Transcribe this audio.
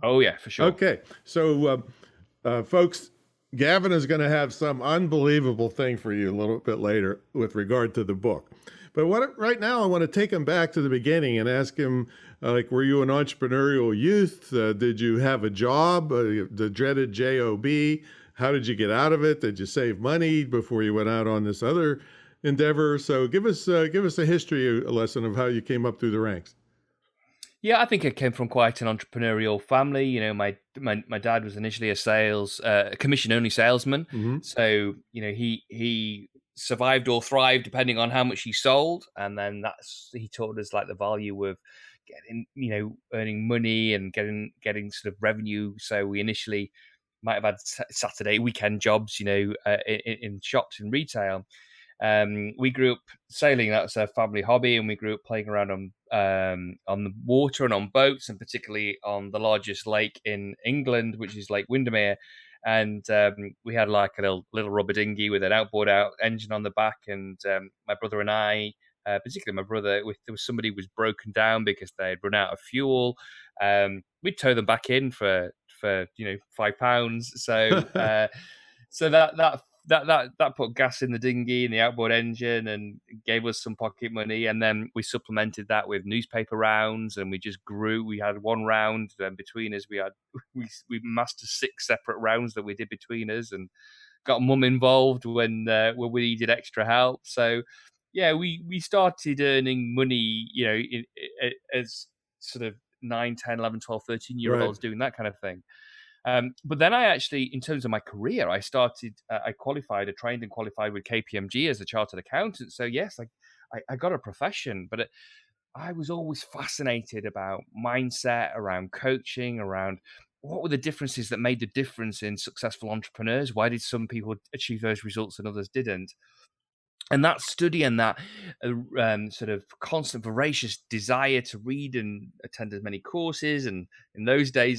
Oh yeah, for sure. Okay, so folks, Gavin is going to have some unbelievable thing for you a little bit later with regard to the book. But right now, I want to take him back to the beginning and ask him, like, were you an entrepreneurial youth? Did you have a job, the dreaded job? How did you get out of it? Did you save money before you went out on this other endeavor? So give us a history lesson of how you came up through the ranks. Yeah, I think I came from quite an entrepreneurial family. You know, my dad was initially a commission only salesman. Hmm. So, you know, he survived or thrived depending on how much he sold. And then he taught us like the value of getting, you know, earning money and getting sort of revenue. So we initially might have had Saturday weekend jobs, you know, in shops in retail. We grew up sailing; that's a family hobby, and we grew up playing around on the water and on boats, and particularly on the largest lake in England, which is Lake Windermere. And we had like a little rubber dinghy with an outboard engine on the back, and my brother and I. Particularly my brother, if there was somebody who was broken down because they had run out of fuel, we'd tow them back in for you know £5. So that put gas in the dinghy and the outboard engine and gave us some pocket money. And then we supplemented that with newspaper rounds, and we just grew. We had one round, then between us we mastered 6 separate rounds that we did between us, and got mum involved when we needed extra help. So yeah, we started earning money, you know, as sort of 9, 10, 11, 12, 13-year Right. olds doing that kind of thing. But then I actually, in terms of my career, I trained and qualified with KPMG as a chartered accountant. So yes, I got a profession, but I was always fascinated about mindset, around coaching, around what were the differences that made the difference in successful entrepreneurs? Why did some people achieve those results and others didn't? And that study and that sort of constant voracious desire to read and attend as many courses, and in those days